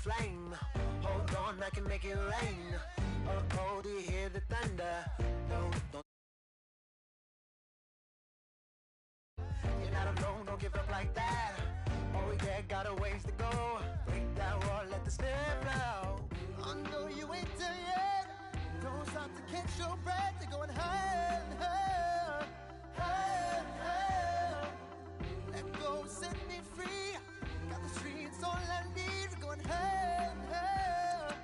flame. Hold on, I can make it rain. Oh, do you hear the thunder? Don't. You're not alone, don't give up like that. Oh yeah, got a ways to go. Break that wall, let the spirit flow. I know you ain't done yet. Don't stop to catch your breath. You're going higher and higher, higher and higher. Let go, set me free. Got the streets all I need. We're going higher and higher,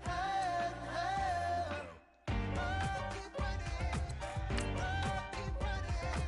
higher and higher. Oh, keep running. Oh, keep running.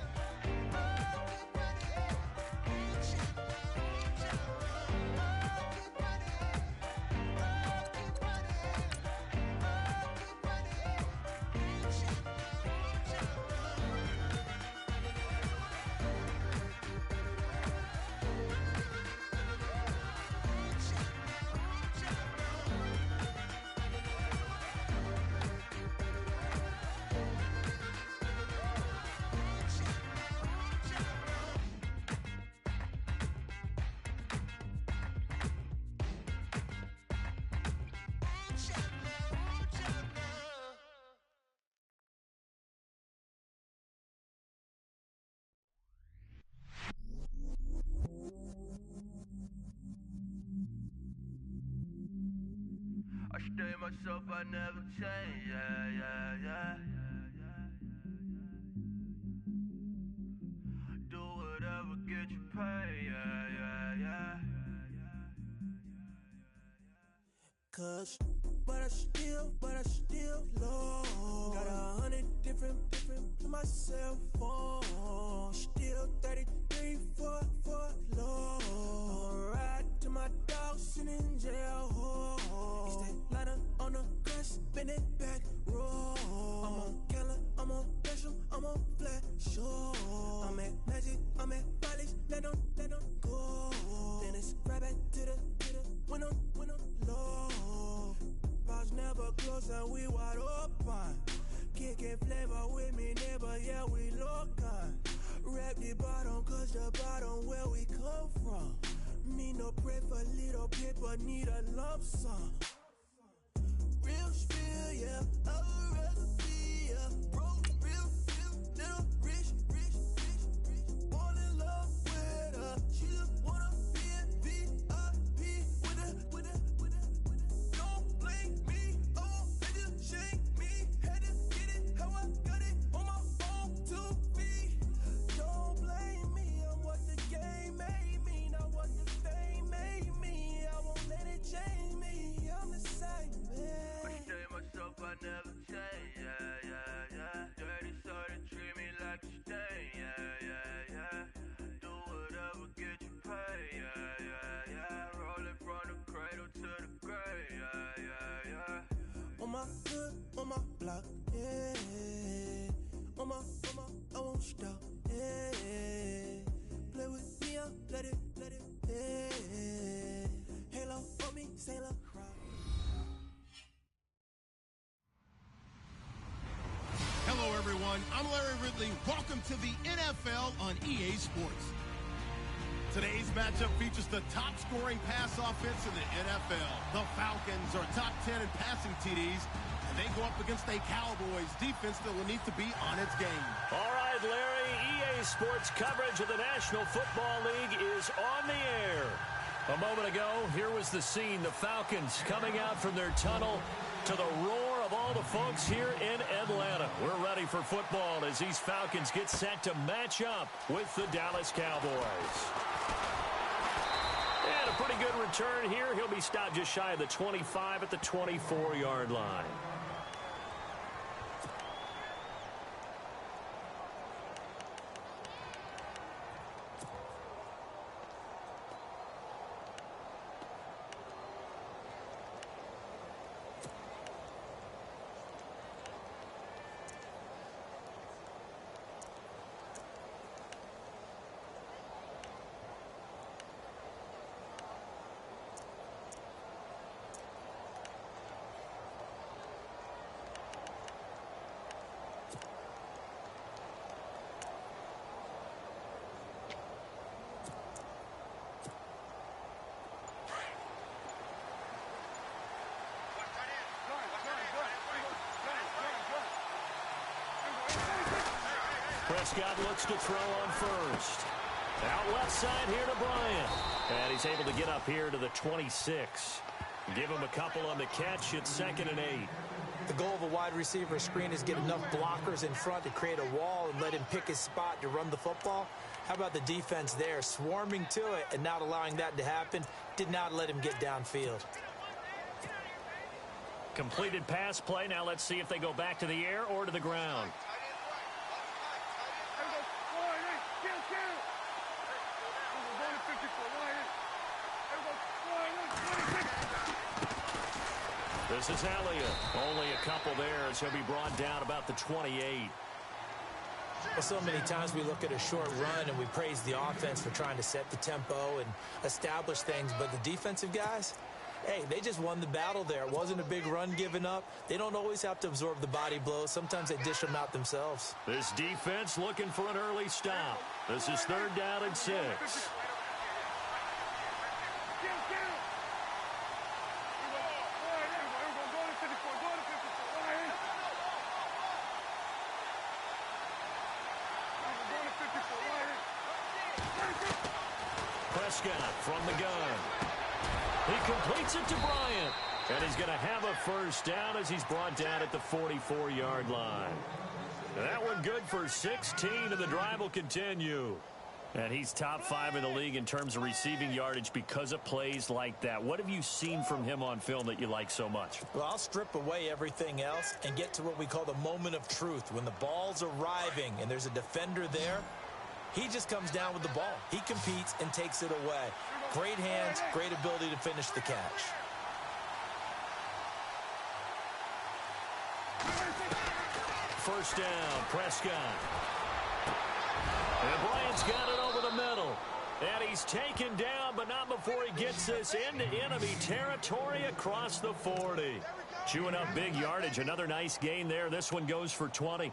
I stay myself, I never change, yeah. Do whatever, get you paid, yeah. Cause, but I still low. Got 100 different to my cell phone. Still 33 for low. I'ma ride to my dog sitting in jail. It's that lighter on the grass, spin it back, roll. I'm on Keller, I'm on Bishop, I'm on Flat Show. I'm at Magic, I'm at Follies, let them go. Then it's right back to the when I'm low. Bars never close and we wide open. Kicking flavor with me, neighbor, yeah, we local. Rap the bottom, cause the bottom where we come from. Me no pray for little paper, need a lump sum. Real spill, yeah, I would rather be, yeah. Broke, real, little rich. Fall in love with her, she just wanna be in VIP with her. Don't blame me, oh, they just shame me. Had to get it, how I got it, on my phone to be. Don't blame me, I'm what the game made me, not what the fame made me. I won't let it change me, I'm the same, man. I stay myself, I never change, yeah. Dirty soda, treat me like a stain, yeah. Do whatever, get you paid, yeah. Rolling from the cradle to the grave, yeah. On my hood, on my block, yeah. On my, I won't stop, yeah. Play with me, I'll let it, yeah. Halo on me, Sailor Crown. Hello, everyone. I'm Larry Ridley. Welcome to the NFL on EA Sports. Today's matchup features the top-scoring pass offense in the NFL. The Falcons are top 10 in passing TDs, and they go up against a Cowboys defense that will need to be on its game. All right, Larry, EA Sports coverage of the National Football League is on the air. A moment ago, here was the scene. The Falcons coming out from their tunnel to the roar of all the folks here in Atlanta. We're ready for football as these Falcons get set to match up with the Dallas Cowboys. And a pretty good return here. He'll be stopped just shy of the 25 at the 24-yard line. Prescott looks to throw on first. Out left side here to Bryant. And he's able to get up here to the 26. Give him a couple on the catch. It's 2nd and 8. The goal of a wide receiver screen is get enough blockers in front to create a wall and let him pick his spot to run the football. How about the defense there, swarming to it and not allowing that to happen? Did not let him get downfield. Completed pass play. Now let's see if they go back to the air or to the ground. This is Elliott. Only a couple there, so he'll be brought down about the 28. Well, so many times we look at a short run and we praise the offense for trying to set the tempo and establish things, but the defensive guys, hey, they just won the battle there. It wasn't a big run given up. They don't always have to absorb the body blows. Sometimes they dish them out themselves. This defense looking for an early stop. This is 3rd down and 6. Prescott from the gun. He completes it to Bryant. And he's going to have a first down as he's brought down at the 44-yard line. That one good for 16, and the drive will continue. And he's top 5 in the league in terms of receiving yardage because of plays like that. What have you seen from him on film that you like so much? Well, I'll strip away everything else and get to what we call the moment of truth. When the ball's arriving and there's a defender there, he just comes down with the ball. He competes and takes it away. Great hands, great ability to finish the catch. First down, Prescott. And Bryant's got it over the middle. And he's taken down, but not before he gets this into enemy territory across the 40. Chewing up big yardage. Another nice gain there. This one goes for 20.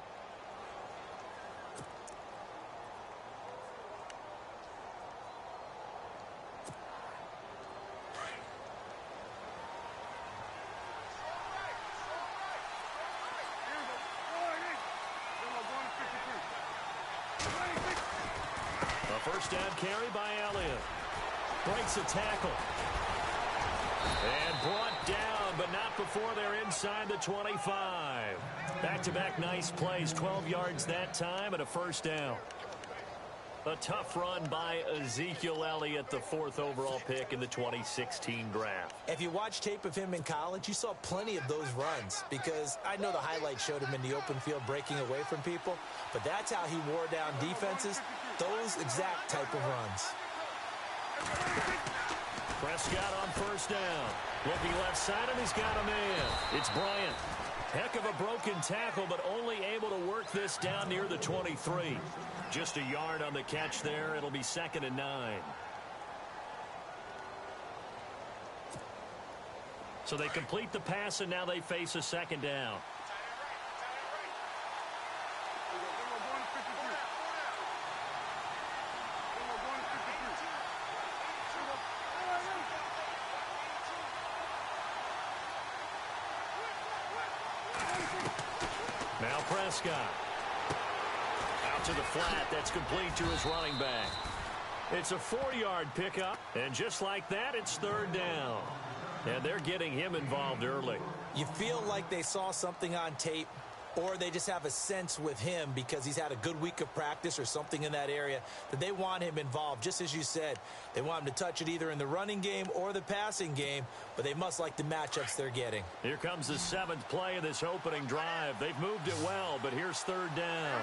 First down carry by Elliott. Breaks a tackle. And brought down, but not before they're inside the 25. Back-to-back nice plays. 12 yards that time and a first down. A tough run by Ezekiel Elliott, the 4th overall pick in the 2016 draft. If you watch tape of him in college, you saw plenty of those runs because I know the highlights showed him in the open field breaking away from people, but that's how he wore down defenses, those exact type of runs. Prescott on first down. Looking left side, and he's got a man. It's Bryant. Heck of a broken tackle, but only able to work this down near the 23. Just a yard on the catch there. It'll be 2nd and 9. So they complete the pass, and now they face a 2nd down. Now Prescott. Out to the flat. That's complete to his running back. It's a 4-yard pickup. And just like that, it's 3rd down. And they're getting him involved early. You feel like they saw something on tape, or they just have a sense with him because he's had a good week of practice or something in that area that they want him involved. Just as you said, they want him to touch it either in the running game or the passing game, but they must like the matchups they're getting. Here comes the 7th play of this opening drive. They've moved it well, but here's 3rd down.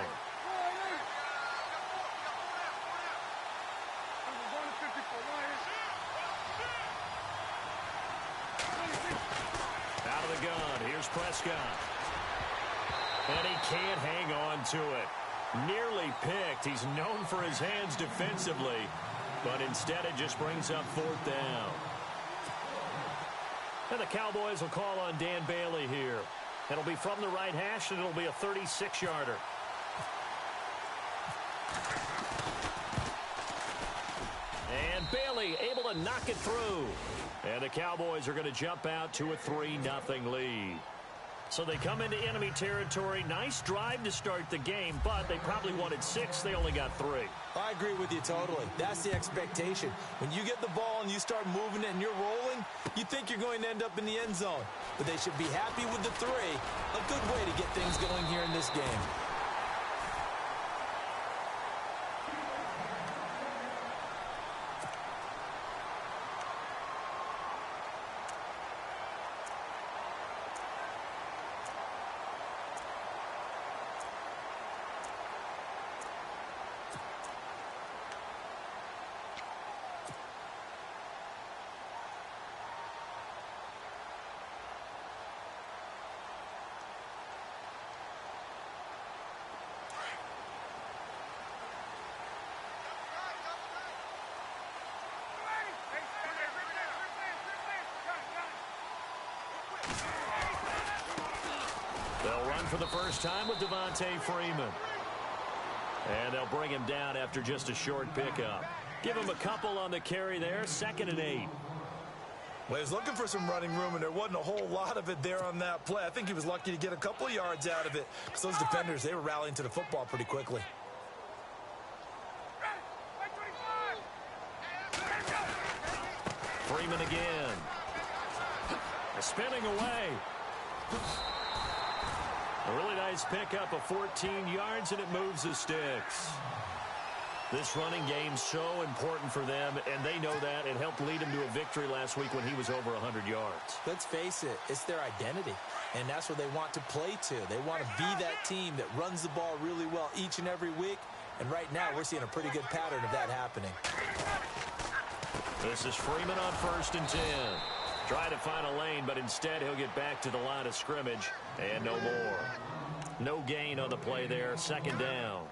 Out of the gun, here's Prescott. And he can't hang on to it. Nearly picked. He's known for his hands defensively, but instead it just brings up 4th down. And the Cowboys will call on Dan Bailey here. It'll be from the right hash, and it'll be a 36-yarder. And Bailey able to knock it through. And the Cowboys are going to jump out to a 3-0 lead. So they come into enemy territory. Nice drive to start the game, but they probably wanted 6. They only got 3. I agree with you totally. That's the expectation. When you get the ball and you start moving it and you're rolling, you think you're going to end up in the end zone. But they should be happy with the 3. A good way to get things going here in this game. They'll run for the first time with Devontae Freeman. And they'll bring him down after just a short pickup. Give him a couple on the carry there, 2nd and 8. Well, he was looking for some running room, and there wasn't a whole lot of it there on that play. I think he was lucky to get a couple of yards out of it because those defenders, they were rallying to the football pretty quickly. Freeman again. Spinning away. A really nice pickup of 14 yards, and it moves the sticks. This running game's so important for them, and they know that. It helped lead him to a victory last week when he was over 100 yards. Let's face it, it's their identity, and that's what they want to play to. They want to be that team that runs the ball really well each and every week, and right now we're seeing a pretty good pattern of that happening. This is Freeman on 1st and 10. Try to find a lane, but instead he'll get back to the line of scrimmage, and no more. No gain on the play there, 2nd down.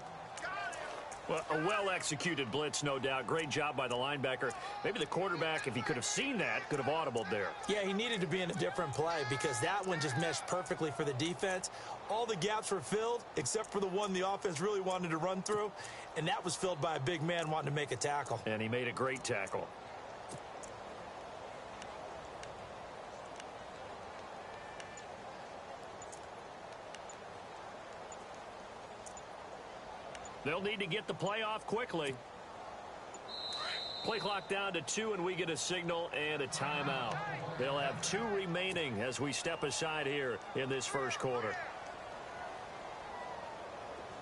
Well, a well-executed blitz, no doubt. Great job by the linebacker. Maybe the quarterback, if he could have seen that, could have audibled there. Yeah, he needed to be in a different play because that one just meshed perfectly for the defense. All the gaps were filled except for the one the offense really wanted to run through, and that was filled by a big man wanting to make a tackle. And he made a great tackle. They'll need to get the play off quickly. Play clock down to 2, and we get a signal and a timeout. They'll have 2 remaining as we step aside here in this first quarter.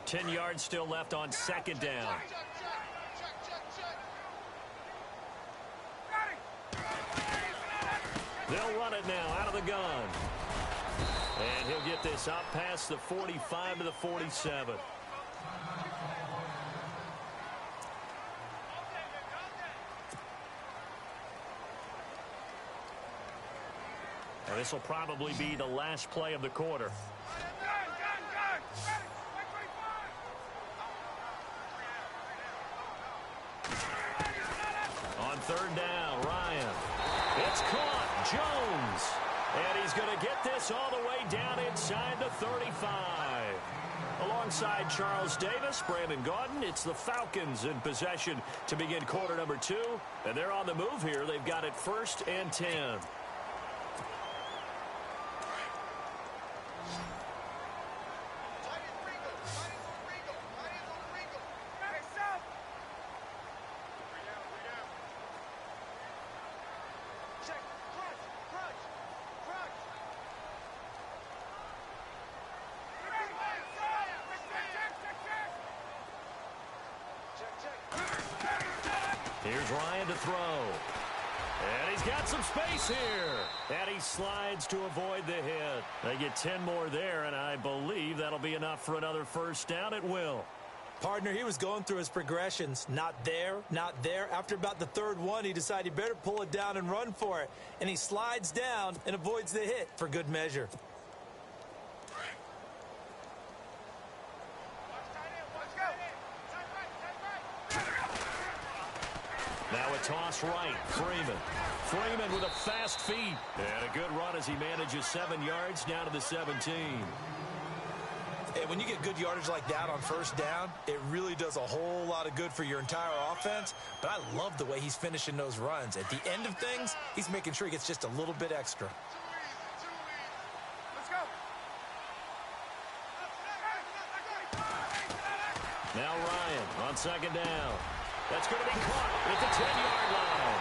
10 yards still left on 2nd down. They'll run it now out of the gun. And he'll get this up past the 45 to the 47. And this will probably be the last play of the quarter. On 3rd down, Ryan. It's caught. Jones. And he's going to get this all the way down inside the 35. Alongside Charles Davis, Brandon Gaudin, it's the Falcons in possession to begin quarter number 2. And they're on the move here. They've got it 1st and 10. Here's Ryan to throw. And he's got some space here. And he slides to avoid the hit. They get 10 more there, and I believe that'll be enough for another 1st down at will. Partner, he was going through his progressions. Not there, not there. After about the 3rd one, he decided he better pull it down and run for it. And he slides down and avoids the hit for good measure. Now a toss right. Freeman with a fast feet. And a good run as he manages 7 yards down to the 17. Hey, when you get good yardage like that on 1st down, it really does a whole lot of good for your entire offense. But I love the way he's finishing those runs. At the end of things, he's making sure he gets just a little bit extra. Let's go. Now Ryan on second down. That's going to be caught at the 10-yard line.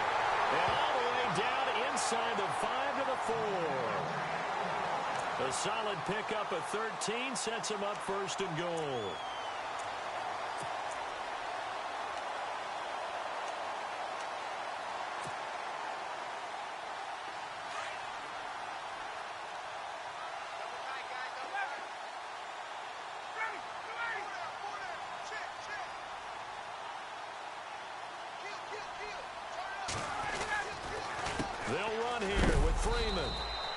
And all the way down inside the 5 to the 4. A solid pickup of 13 sets him up first and goal. They'll run here with Freeman.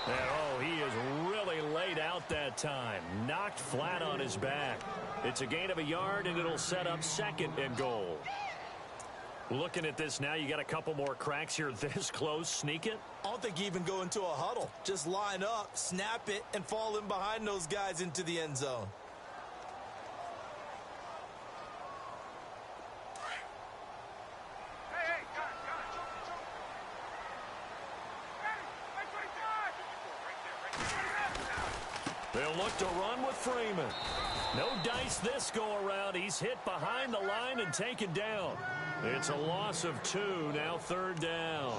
And, he is really laid out that time. Knocked flat on his back. It's a gain of a yard, and it'll set up second and goal. Looking at this now, you got a couple more cracks here this close. Sneak it? I don't think you even go into a huddle. Just line up, snap it, and fall in behind those guys into the end zone. They'll look to run with Freeman. No dice this go-around. He's hit behind the line and taken down. It's a loss of 2, now third down.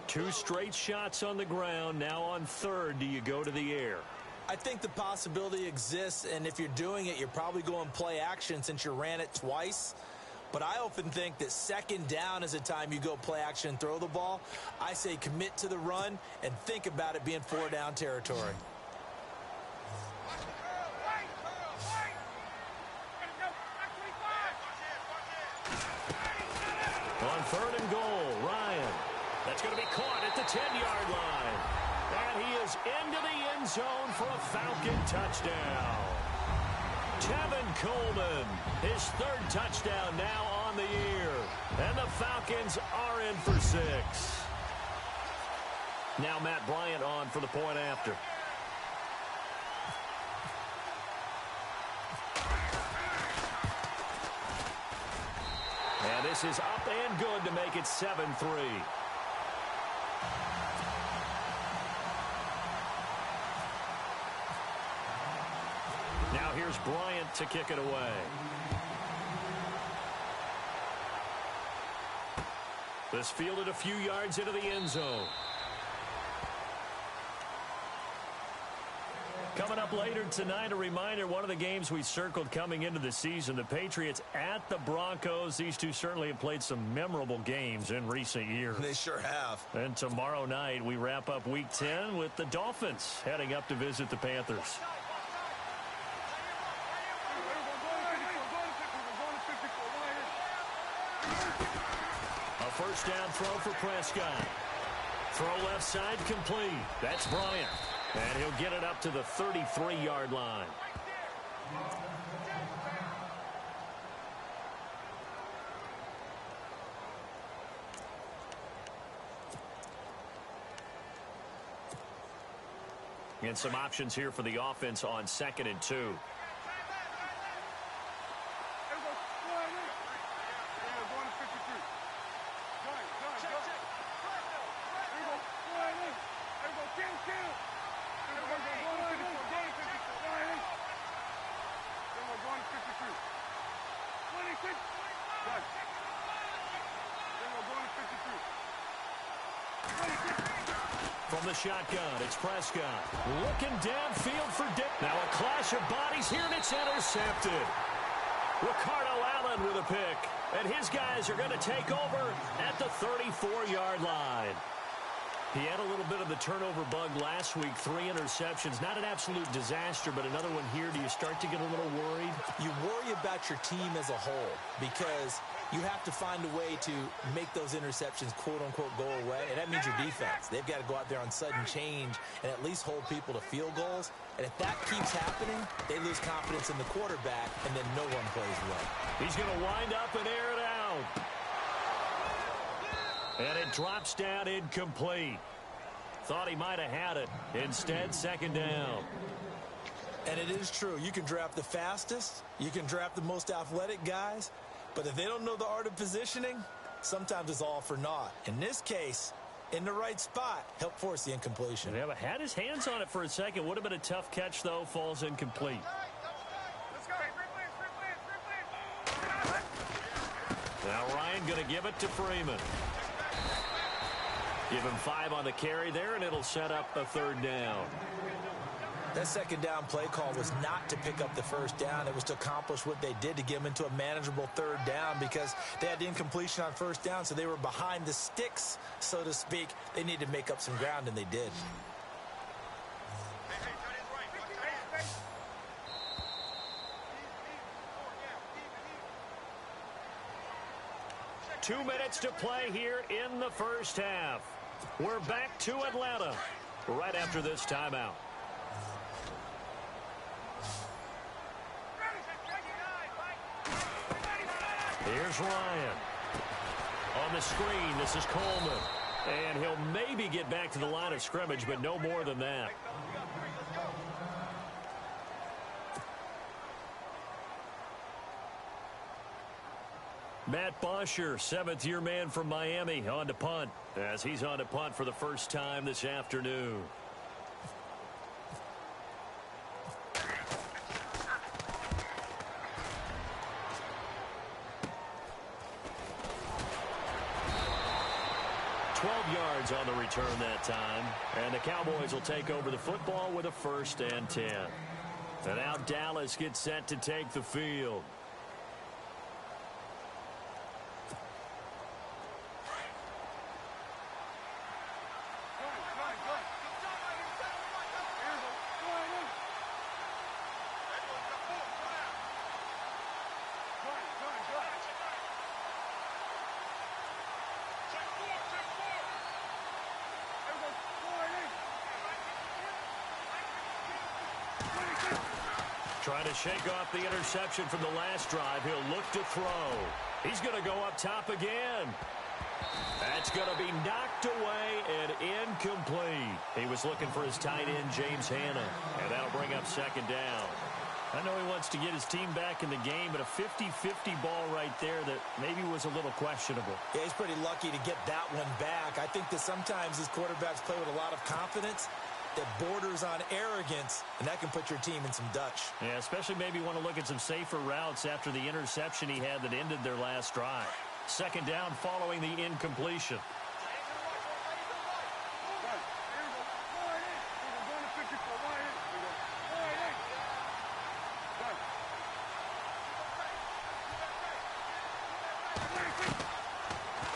2 straight shots on the ground. Now on third, do you go to the air? I think the possibility exists, and if you're doing it, you're probably going play action since you ran it twice. But I often think that second down is a time you go play action and throw the ball. I say commit to the run and think about it being 4-down territory. On third and goal, Ryan. That's going to be caught at the 10-yard line. And he is into the end zone for a Falcon touchdown. Tevin Coleman, his third touchdown now on the year. And the Falcons are in for 6. Now Matt Bryant on for the point after. And this is up and good to make it 7-3. Now here's Bryant to kick it away. This fielded a few yards into the end zone. Coming up later tonight, a reminder, one of the games we circled coming into the season, the Patriots at the Broncos. These two certainly have played some memorable games in recent years. They sure have. And tomorrow night, we wrap up Week 10 with the Dolphins heading up to visit the Panthers. A first down throw for Prescott. Throw left side complete. That's Bryant. And he'll get it up to the 33-yard line. And some options here for the offense on 2nd and 2. From the shotgun, it's Prescott. Looking downfield for Dick. Now a clash of bodies here, and it's intercepted. Ricardo Allen with a pick. And his guys are going to take over at the 34-yard line. He had a little bit of the turnover bug last week, 3 interceptions. Not an absolute disaster, but another one here. Do you start to get a little worried? You worry about your team as a whole because you have to find a way to make those interceptions, quote-unquote, go away, and that means your defense. They've got to go out there on sudden change and at least hold people to field goals. And if that keeps happening, they lose confidence in the quarterback, and then no one plays well. He's going to wind up and air it out. And it drops down incomplete. Thought he might have had it. Instead, 2nd down. And it is true. You can draft the fastest. You can draft the most athletic guys. But if they don't know the art of positioning, sometimes it's all for naught. In this case, in the right spot, help force the incompletion. Yeah, but had his hands on it for a second. Would have been a tough catch, though. Falls incomplete. Now Ryan going to give it to Freeman. Give him 5 on the carry there, and it'll set up a 3rd down. That 2nd down play call was not to pick up the 1st down. It was to accomplish what they did, to get them into a manageable 3rd down, because they had the incompletion on 1st down, so they were behind the sticks, so to speak. They needed to make up some ground, and they did. 2 minutes to play here in the 1st half. We're back to Atlanta right after this timeout. Here's Ryan. On the screen, this is Coleman. And he'll maybe get back to the line of scrimmage, but no more than that. Matt Bosher, 7th-year man from Miami, on to punt, as he's on to punt for the first time this afternoon. Yards on the return that time, and the Cowboys will take over the football with a 1st and 10. And now Dallas gets set to take the field. Trying to shake off the interception from the last drive. He'll look to throw. He's going to go up top again. That's going to be knocked away and incomplete. He was looking for his tight end, James Hanna, and that'll bring up 2nd down. I know he wants to get his team back in the game, but a 50-50 ball right there that maybe was a little questionable. Yeah, he's pretty lucky to get that one back. I think that sometimes these quarterbacks play with a lot of confidence that borders on arrogance, and that can put your team in some Dutch. Yeah, especially maybe want to look at some safer routes after the interception he had that ended their last drive. 2nd down following the incompletion.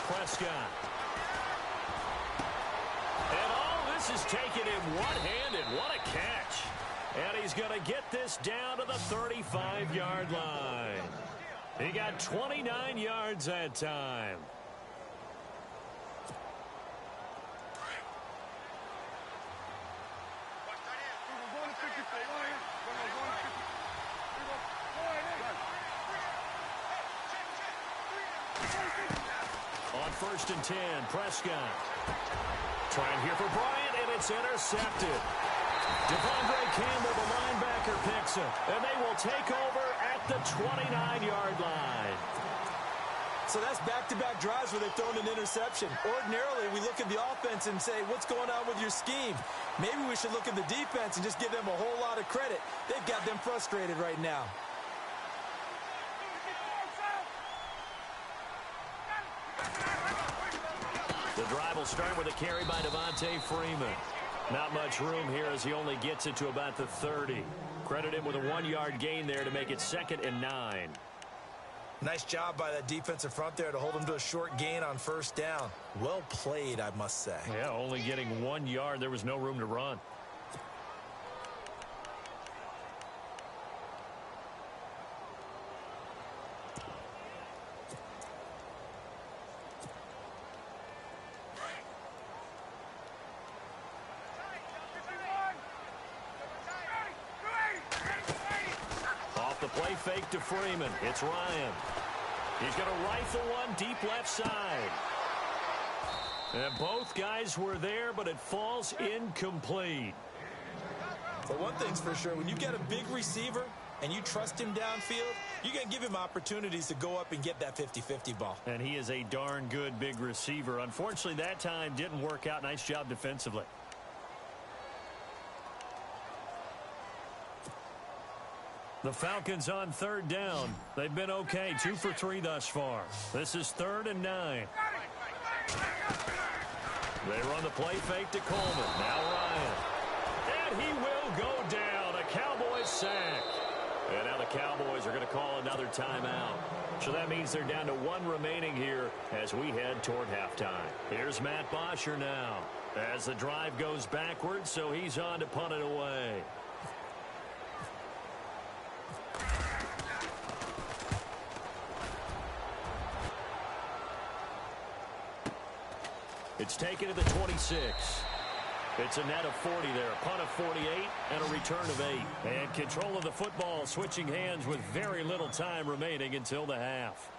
Prescott. And all this is taken in one-handed. What a catch. And he's going to get this down to the 35-yard line. He got 29 yards that time. On 1st and 10, Prescott. Trying here for Bryant, and it's intercepted. Devondre Campbell, the linebacker, picks it, and they will take over at the 29-yard line. So that's back-to-back drives where they've thrown an interception. Ordinarily, we look at the offense and say, what's going on with your scheme? Maybe we should look at the defense and just give them a whole lot of credit. They've got them frustrated right now. The drive will start with a carry by Devontae Freeman. Not much room here as he only gets it to about the 30. Credit him with a 1-yard gain there to make it 2nd and 9. Nice job by that defensive front there to hold him to a short gain on 1st down. Well played, I must say. Yeah, only getting 1 yard. There was no room to run. Play fake to Freeman. It's Ryan. He's going to rifle one deep left side. And both guys were there, but it falls incomplete. But one thing's for sure, when you get a big receiver and you trust him downfield, you're going to give him opportunities to go up and get that 50-50 ball. And he is a darn good big receiver. Unfortunately, that time didn't work out. Nice job defensively. The Falcons on third down. They've been okay, 2 for 3 thus far. This is 3rd and 9. They run the play fake to Coleman. Now Ryan. And he will go down. A Cowboys sack. And now the Cowboys are going to call another timeout. So that means they're down to 1 remaining here as we head toward halftime. Here's Matt Bosher now as the drive goes backwards, so he's on to punt it away. It's taken to the 26. It's a net of 40 there. Punt of 48 and a return of 8. And control of the football switching hands with very little time remaining until the half.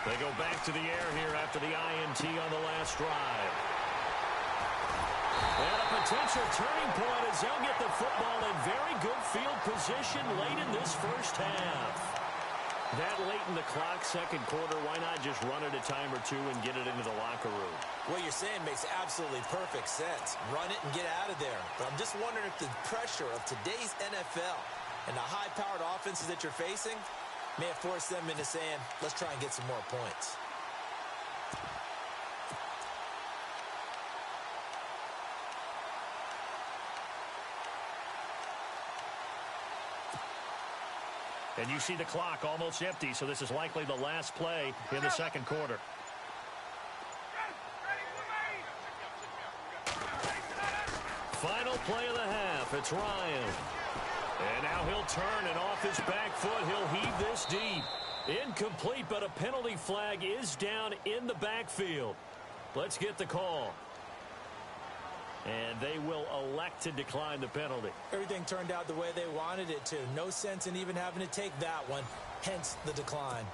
They go back to the air here after the INT on the last drive. And a potential turning point as they'll get the football in very good field position late in this first half. That late in the clock, second quarter, why not just run it a time or two and get it into the locker room? What you're saying makes absolutely perfect sense. Run it and get out of there. But I'm just wondering if the pressure of today's NFL and the high-powered offenses that you're facing may have forced them into saying, let's try and get some more points. And you see the clock almost empty, so this is likely the last play in the second quarter. Final play of the half. It's Ryan. And now he'll turn, and off his back foot, he'll heave this deep. Incomplete, but a penalty flag is down in the backfield. Let's get the call. And they will elect to decline the penalty. Everything turned out the way they wanted it to. No sense in even having to take that one, hence the decline.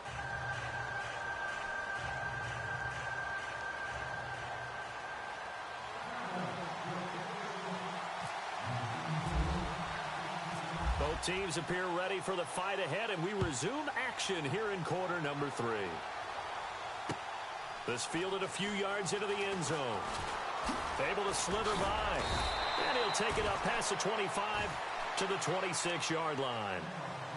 Both teams appear ready for the fight ahead, and we resume action here in quarter number 3. This fielded a few yards into the end zone. Able to slither by. And he'll take it up past the 25 to the 26-yard line.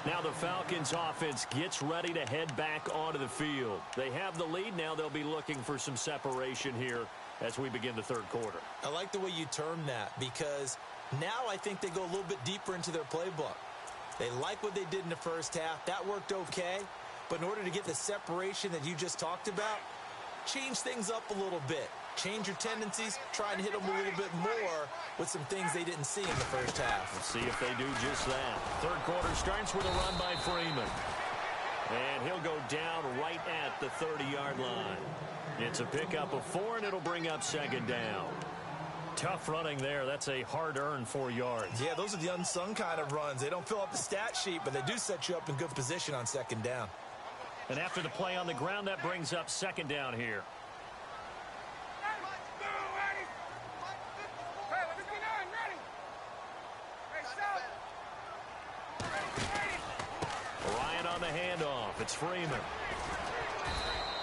Now the Falcons offense gets ready to head back onto the field. They have the lead. Now they'll be looking for some separation here as we begin the third quarter. I like the way you term that, because now I think they go a little bit deeper into their playbook. They like what they did in the first half. That worked okay. But in order to get the separation that you just talked about, change things up a little bit. Change your tendencies, try and hit them a little bit more with some things they didn't see in the first half. Let's see if they do just that. Third quarter starts with a run by Freeman. And he'll go down right at the 30-yard line. It's a pickup of 4, and it'll bring up second down. Tough running there. That's a hard-earned 4 yards. Yeah, those are the unsung kind of runs. They don't fill up the stat sheet, but they do set you up in good position on second down. And after the play on the ground, that brings up second down here. Ryan on the handoff. It's Freeman.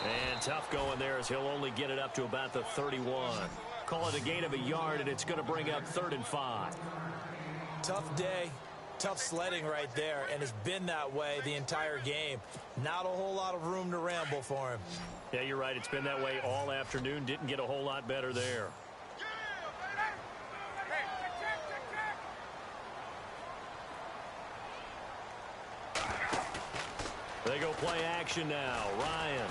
And tough going there as he'll only get it up to about the 31. Call it a gain of a yard, and it's going to bring up 3rd and 5. Tough day. Tough sledding right there, and it's been that way the entire game. Not a whole lot of room to ramble for him. Yeah, you're right. It's been that way all afternoon. Didn't get a whole lot better there. They go play action now. Ryan.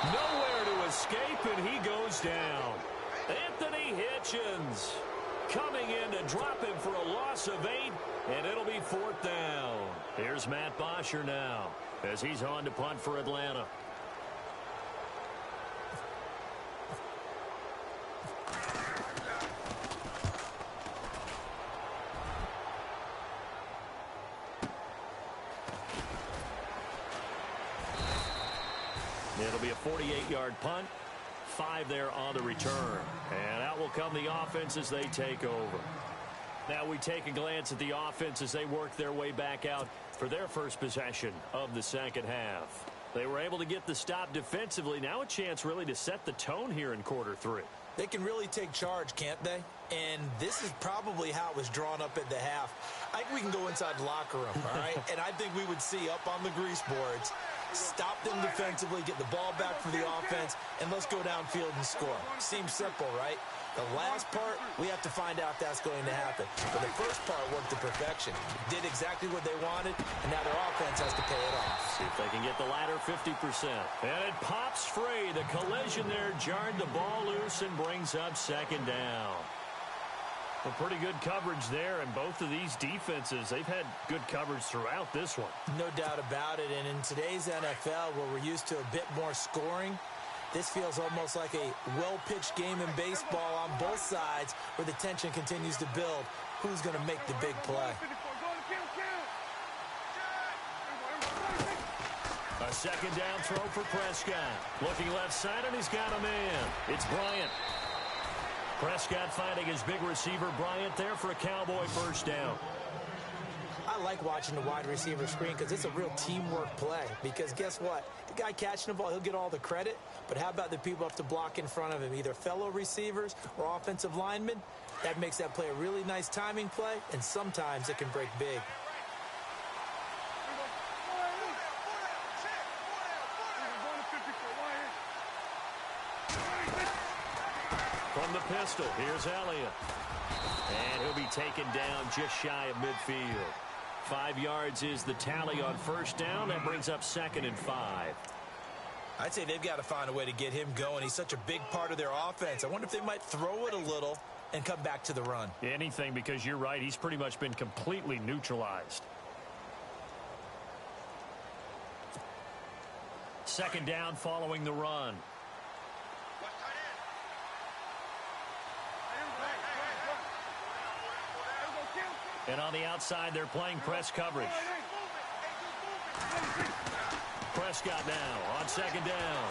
Nowhere to escape, and he goes down. Anthony Hitchens coming in to drop him for a loss of 8, and it'll be 4th down. Here's Matt Bosher now as he's on to punt for Atlanta. 48-yard punt, 5 there on the return. And out will come the offense as they take over. Now we take a glance at the offense as they work their way back out for their first possession of the second half. They were able to get the stop defensively. Now a chance really to set the tone here in quarter 3. They can really take charge, can't they? And this is probably how it was drawn up at the half. I think we can go inside the locker room, all right? And I think we would see up on the grease boards, stop them defensively, get the ball back for the offense, and let's go downfield and score. Seems simple, right? The last part, we have to find out if that's going to happen. But the first part worked to perfection. Did exactly what they wanted, and now their offense has to pay it off. See if they can get the latter 50%. And it pops free. The collision there jarred the ball loose and brings up second down. Well, pretty good coverage there, and both of these defenses, they've had good coverage throughout this one. No doubt about it, and in today's NFL, where we're used to a bit more scoring, this feels almost like a well-pitched game in baseball on both sides where the tension continues to build. Who's going to make the big play? A second down throw for Prescott. Looking left side, and he's got a man. It's Bryant. Prescott finding his big receiver, Bryant, there for a Cowboy first down. I like watching the wide receiver screen because it's a real teamwork play. Because guess what? The guy catching the ball, he'll get all the credit. But how about the people up to block in front of him, either fellow receivers or offensive linemen? That makes that play a really nice timing play, and sometimes it can break big. From the pistol, here's Elliott. And he'll be taken down just shy of midfield. 5 yards is the tally on first down. That brings up 2nd and 5. I'd say they've got to find a way to get him going. He's such a big part of their offense. I wonder if they might throw it a little and come back to the run. Anything, because you're right. He's pretty much been completely neutralized. Second down following the run. And on the outside, they're playing press coverage. Prescott now on second down.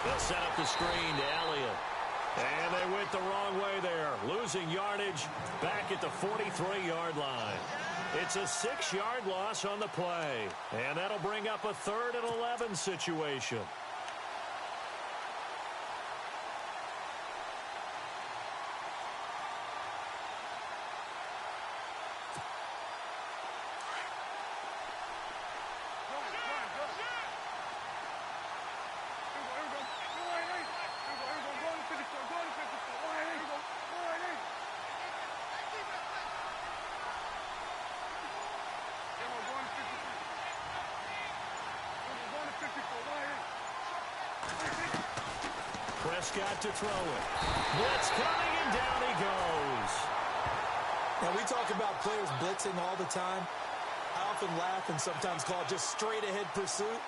They'll set up the screen to Elliott. And they went the wrong way there, losing yardage back at the 43-yard line. It's a 6-yard loss on the play. And that'll bring up a 3rd and 11 situation. Prescott to throw it. Blitz coming, and down he goes. Now, we talk about players blitzing all the time. I often laugh and sometimes call it just straight-ahead pursuit.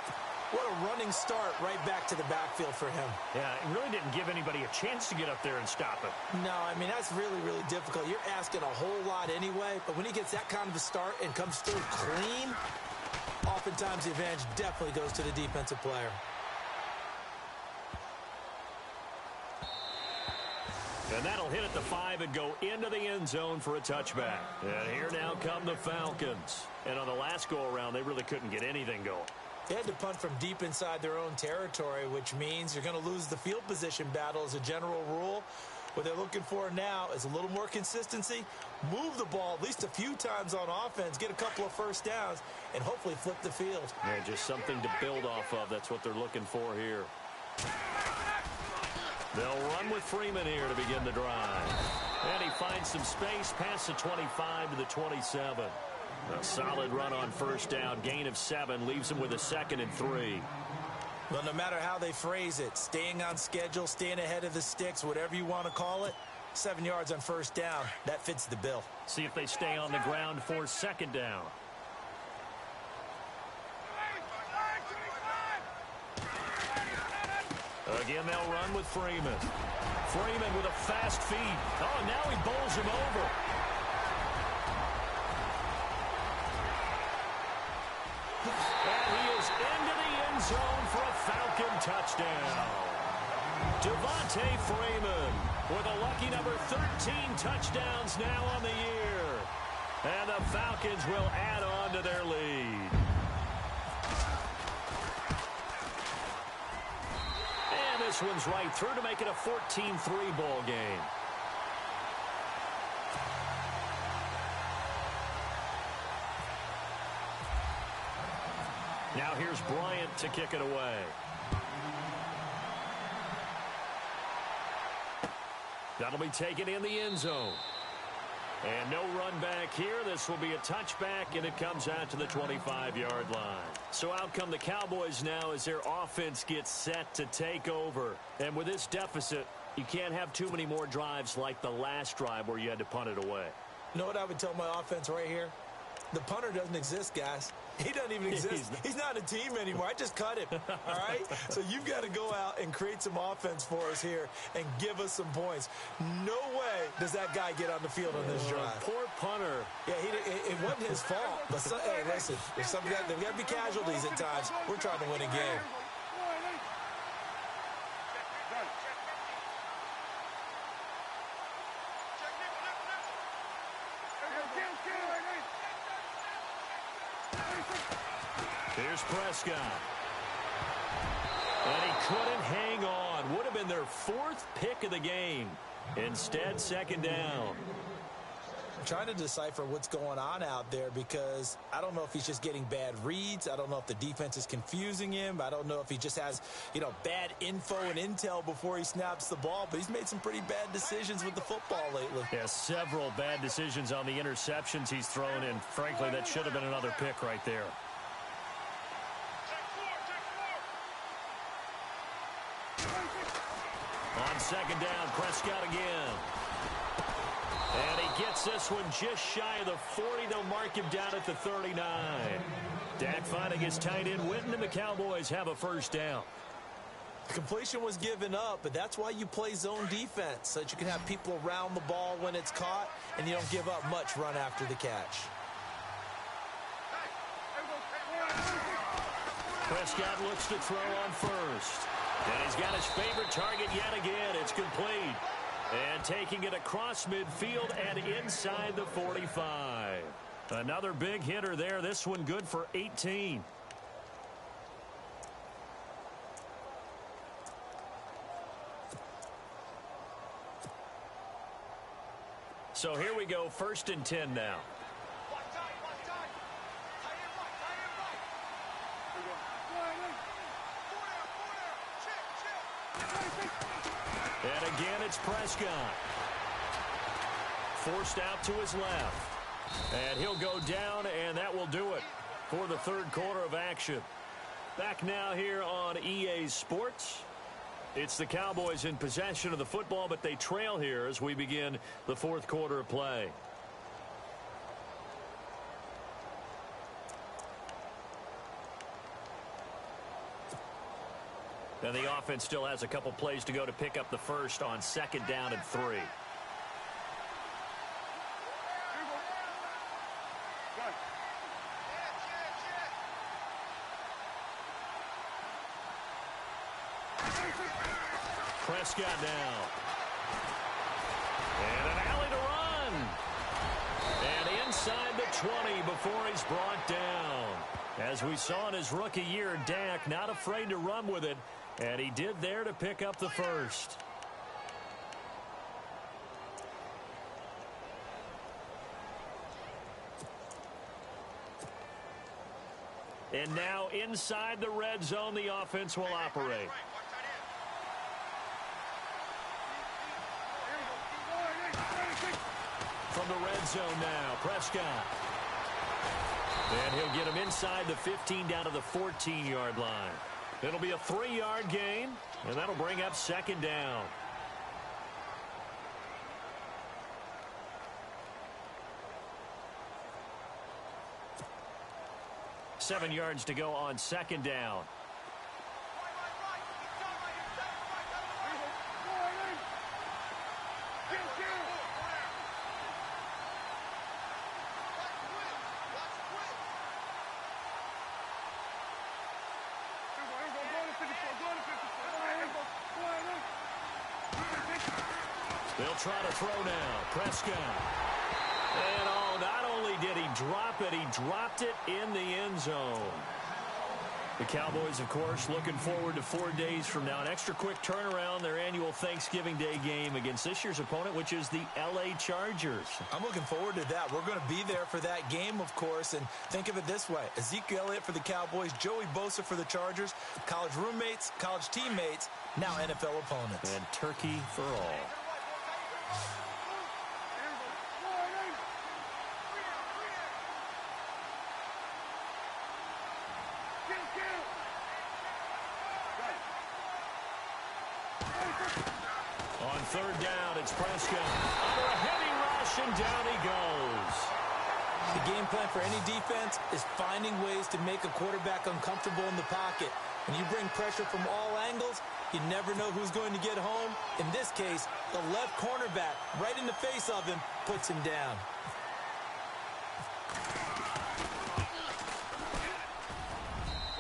What a running start right back to the backfield for him. Yeah, it really didn't give anybody a chance to get up there and stop it. No, I mean, that's really, really difficult. You're asking a whole lot anyway, but when he gets that kind of a start and comes through clean, oftentimes the advantage definitely goes to the defensive player. And that'll hit at the 5 and go into the end zone for a touchback. And here now come the Falcons. And on the last go-around, they really couldn't get anything going. They had to punt from deep inside their own territory, which means you're going to lose the field position battle as a general rule. What they're looking for now is a little more consistency, move the ball at least a few times on offense, get a couple of first downs, and hopefully flip the field. Yeah, just something to build off of. That's what they're looking for here. They'll run with Freeman here to begin the drive. And he finds some space past the 25 to the 27. A solid run on first down. Gain of 7 leaves him with a 2nd and 3. Well, no matter how they phrase it, staying on schedule, staying ahead of the sticks, whatever you want to call it, 7 yards on first down, that fits the bill. See if they stay on the ground for second down. Again, they'll run with Freeman. Freeman with a fast feed. Oh, and now he bowls him over. And he is into the end zone for a Falcon touchdown. Devontae Freeman with a lucky number 13 touchdowns now on the year. And the Falcons will add on to their lead. And this one's right through to make it a 14-3 ball game. Now here's Bryant to kick it away. That'll be taken in the end zone. And no run back here. This will be a touchback, and it comes out to the 25-yard line. So out come the Cowboys now as their offense gets set to take over. And with this deficit, you can't have too many more drives like the last drive where you had to punt it away. You know what I would tell my offense right here? The punter doesn't exist, guys. He doesn't even exist. He's not a team anymore. I just cut him, all right? So you've got to go out and create some offense for us here and give us some points. No way does that guy get on the field on this drive. Poor punter. Yeah, it wasn't his fault. But, hey, listen, there's got to be casualties at times. We're trying to win a game. Here's Prescott. And he couldn't hang on. Would have been their fourth pick of the game. Instead, second down. I'm trying to decipher what's going on out there because I don't know if he's just getting bad reads. I don't know if the defense is confusing him. I don't know if he just has, bad info and intel before he snaps the ball. But he's made some pretty bad decisions with the football lately. Yeah, several bad decisions on the interceptions he's thrown. And frankly, that should have been another pick right there. On second down, Prescott again. And he gets this one just shy of the 40. They'll mark him down at the 39. Dak finding his tight end Witten, and the Cowboys have a first down. The completion was given up, but that's why you play zone defense, so that you can have people around the ball when it's caught, and you don't give up much run after the catch. Prescott looks to throw on first. And he's got his favorite target yet again. It's complete. And taking it across midfield and inside the 45. Another big hitter there. This one good for 18. So here we go, 1st and 10 now. And again, it's Prescott. Forced out to his left. And he'll go down, and that will do it for the third quarter of action. Back now here on EA Sports. It's the Cowboys in possession of the football, but they trail here as we begin the fourth quarter of play. And the offense still has a couple plays to go to pick up the first on second down and 3. Prescott now. And an alley to run. And inside the 20 before he's brought down. As we saw in his rookie year, Dak not afraid to run with it. And he did there to pick up the first. And now inside the red zone, the offense will operate. From the red zone now, Prescott. And he'll get him inside the 15 down to the 14-yard line. It'll be a 3-yard gain, and that'll bring up second down. Seven yards to go on second down. try to throw now. Prescott. And not only did he drop it, he dropped it in the end zone. The Cowboys, of course, looking forward to 4 days from now. An extra quick turnaround, their annual Thanksgiving Day game against this year's opponent, which is the L.A. Chargers. I'm looking forward to that. We're going to be there for that game, of course, and think of it this way. Ezekiel Elliott for the Cowboys, Joey Bosa for the Chargers, college roommates, college teammates, now NFL opponents. And turkey for all. On third down, it's Prescott. Under a heavy rush, and down he goes. The game plan for any defense is finding ways to make a quarterback uncomfortable in the pocket. When you bring pressure from all angles, you never know who's going to get home. In this case, the left cornerback, right in the face of him, puts him down.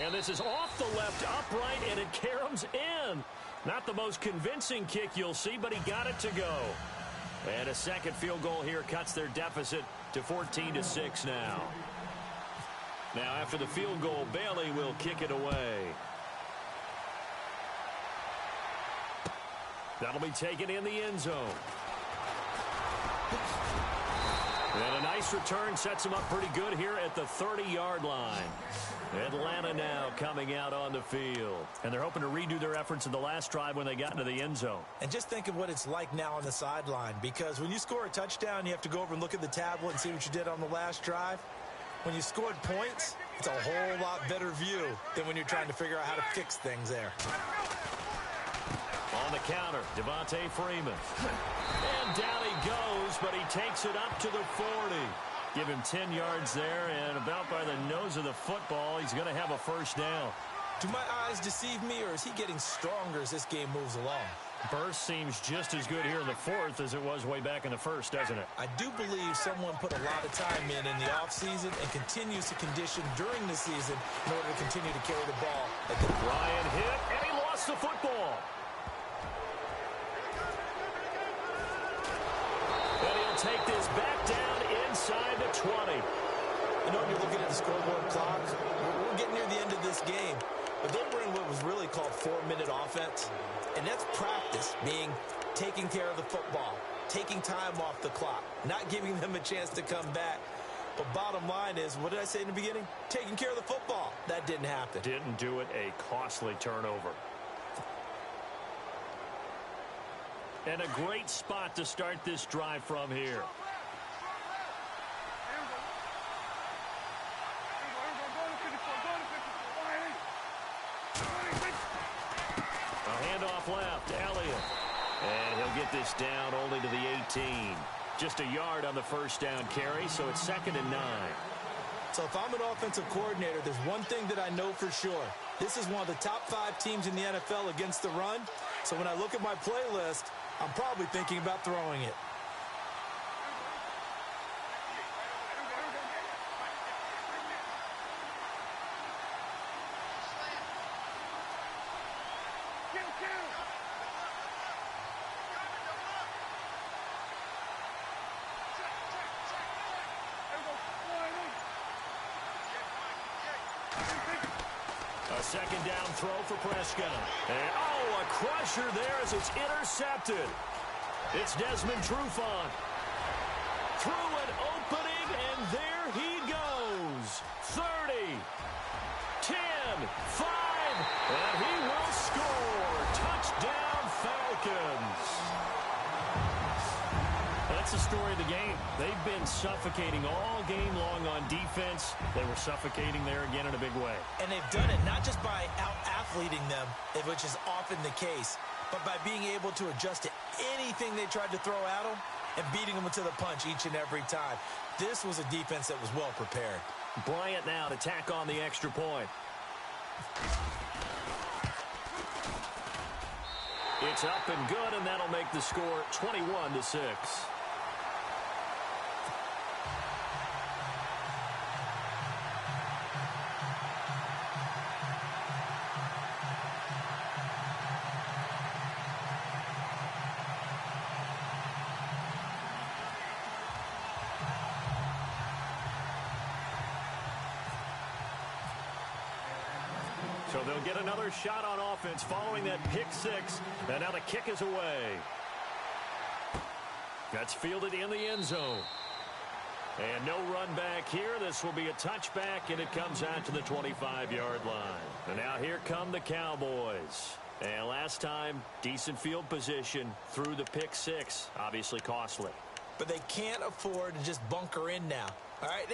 And this is off the left upright, and it caroms in. Not the most convincing kick you'll see, but he got it to go. And a second field goal here cuts their deficit to 14-6 now. Now, after the field goal, Bailey will kick it away. That'll be taken in the end zone. And a nice return sets him up pretty good here at the 30-yard line. Atlanta now coming out on the field. And they're hoping to redo their efforts in the last drive when they got into the end zone. And just think of what it's like now on the sideline, because when you score a touchdown, you have to go over and look at the tablet and see what you did on the last drive. When you scored points, it's a whole lot better view than when you're trying to figure out how to fix things there. On the counter, Devontae Freeman. And down he goes, but he takes it up to the 40. Give him 10 yards there, and about by the nose of the football, he's going to have a first down. Do my eyes deceive me, or is he getting stronger as this game moves along? Burst seems just as good here in the fourth as it was way back in the first, doesn't it? I do believe someone put a lot of time in the offseason and continues to condition during the season in order to continue to carry the ball. Ryan hit, and he lost the football. And he'll take this back down inside the 20. You know, when you're looking at the scoreboard clock, we're getting near the end of this game, but they were in what was really called 4-minute offense, and that's practice, being taking care of the football, taking time off the clock, not giving them a chance to come back. But bottom line is, what did I say in the beginning? Taking care of the football. That didn't happen. Didn't do it. A costly turnover. And a great spot to start this drive from here. A handoff left, Elliott. And he'll get this down only to the 18. Just a yard on the first down carry, so it's 2nd and 9. So if I'm an offensive coordinator, there's one thing that I know for sure. This is one of the top 5 teams in the NFL against the run. So when I look at my playlist, I'm probably thinking about throwing it. A second down throw for Prescott. And, a crusher there as it's intercepted. It's Desmond Trufant. Through an opening, and there he goes. 30, 10, 5, and he will score. Touchdown, Falcons. That's the story of the game. They've been suffocating all game long on defense. They were suffocating there again in a big way. And they've done it not just by out-athleting them, which is often the case, but by being able to adjust to anything they tried to throw at them and beating them to the punch each and every time. This was a defense that was well prepared. Bryant now to tack on the extra point. It's up and good, and that'll make the score 21-6. So they'll get another shot on offense following that pick six. And now the kick is away. That's fielded in the end zone. And no run back here. This will be a touchback, and it comes out to the 25-yard line. And now here come the Cowboys. And last time, decent field position through the pick six. Obviously costly. But they can't afford to just bunker in now. All right,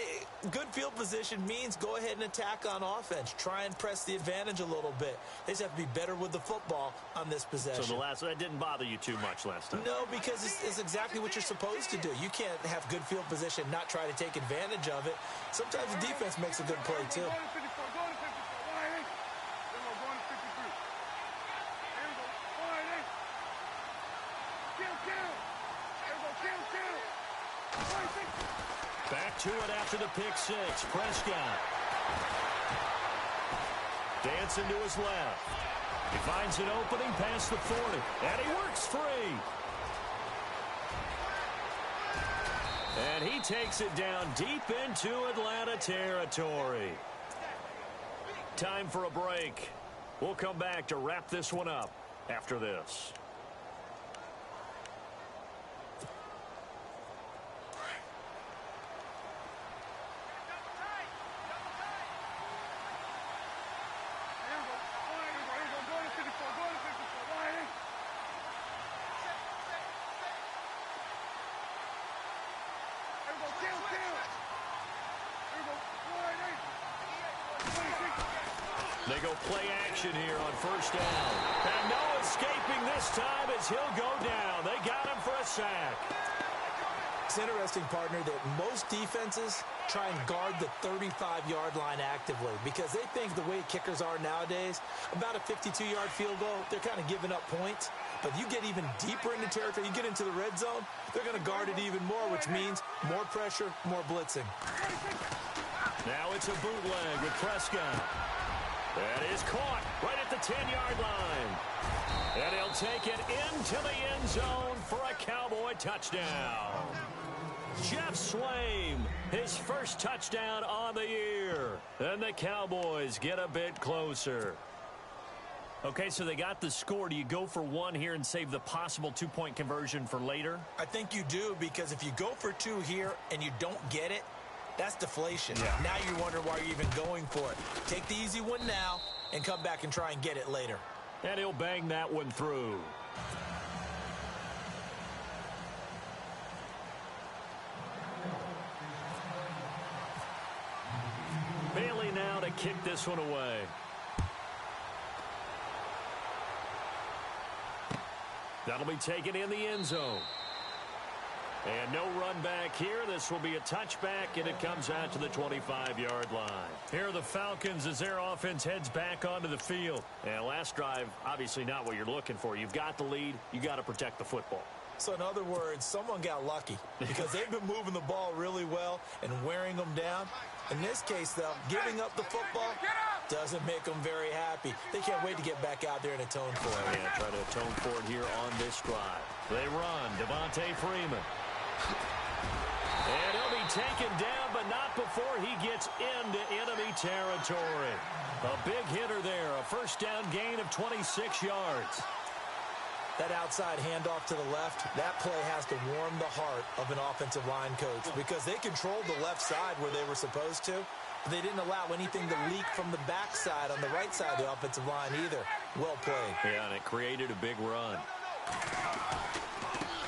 good field position means go ahead and attack on offense. Try and press the advantage a little bit. They just have to be better with the football on this possession. So that didn't bother you too much last time? No, because it's exactly what you're supposed to do. You can't have good field position, not try to take advantage of it. Sometimes the defense makes a good play, too. Back to it after the pick six. Prescott. Dancing to his left. He finds an opening past the 40. And he works free. And he takes it down deep into Atlanta territory. Time for a break. We'll come back to wrap this one up after this. They go play action here on first down. And no escaping this time as he'll go down. They got him for a sack. It's interesting, partner, that most defenses try and guard the 35-yard line actively because they think the way kickers are nowadays, about a 52-yard field goal, they're kind of giving up points. But you get even deeper into territory, you get into the red zone, they're going to guard it even more, which means more pressure, more blitzing. Now it's a bootleg with Prescott. That is caught right at the 10-yard line. And he'll take it into the end zone for a Cowboy touchdown. Jeff Swaim, his first touchdown on the year. And the Cowboys get a bit closer. Okay, so they got the score. Do you go for one here and save the possible two-point conversion for later? I think you do, because if you go for two here and you don't get it, that's deflation. Yeah. Now you wonder why you're even going for it. Take the easy one now and come back and try and get it later. And he'll bang that one through. Bailey now to kick this one away. That'll be taken in the end zone. And no run back here. This will be a touchback, and it comes out to the 25-yard line. Here are the Falcons as their offense heads back onto the field. And last drive, obviously not what you're looking for. You've got the lead. You got to protect the football. So in other words, someone got lucky because they've been moving the ball really well and wearing them down. In this case, though, giving up the football doesn't make them very happy. They can't wait to get back out there and atone for it. Yeah, try to atone for it here on this drive. They run. Devontae Freeman. And he'll be taken down, but not before he gets into enemy territory. A big hitter there. A first down gain of 26 yards. That outside handoff to the left, that play has to warm the heart of an offensive line coach because they controlled the left side where they were supposed to. But they didn't allow anything to leak from the backside on the right side of the offensive line either. Well played. Yeah, and it created a big run.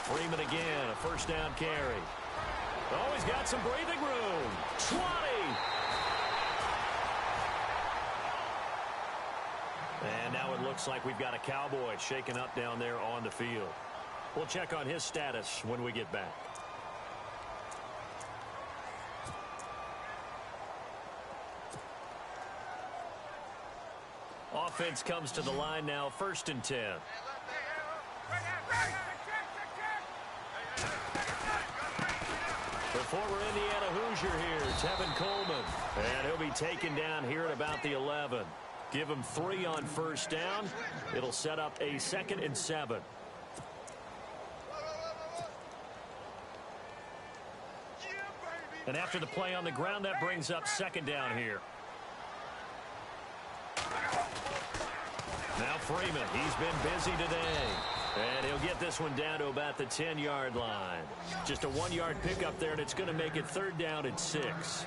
Freeman again, a first down carry. Oh, he's got some breathing room. 20. And now it looks like we've got a Cowboy shaken up down there on the field. We'll check on his status when we get back. Offense comes to the line now, 1st and 10. The former Indiana Hoosier here, Tevin Coleman. And he'll be taken down here at about the 11. Give him 3 on first down. It'll set up a 2nd and 7. And after the play on the ground, that brings up 2nd down here. Freeman. He's been busy today. And he'll get this one down to about the 10-yard line. Just a 1-yard pickup there, and it's going to make it 3rd down and 6.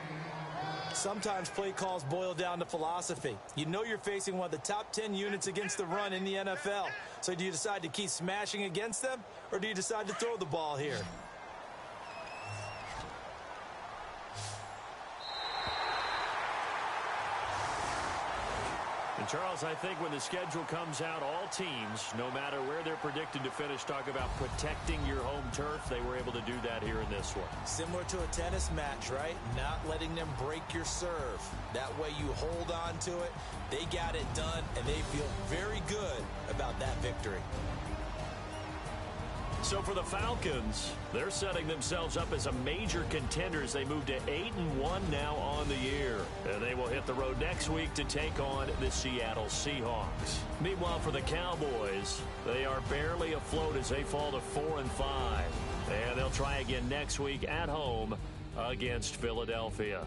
Sometimes play calls boil down to philosophy. You know you're facing one of the top 10 units against the run in the NFL. So do you decide to keep smashing against them, or do you decide to throw the ball here? And Charles, I think when the schedule comes out, all teams, no matter where they're predicted to finish, talk about protecting your home turf. They were able to do that here in this one. Similar to a tennis match, right? Not letting them break your serve. That way you hold on to it. They got it done, and they feel very good about that victory. So for the Falcons, they're setting themselves up as a major contender as they move to 8-1 now on the year. And they will hit the road next week to take on the Seattle Seahawks. Meanwhile, for the Cowboys, they are barely afloat as they fall to 4-5. And they'll try again next week at home against Philadelphia.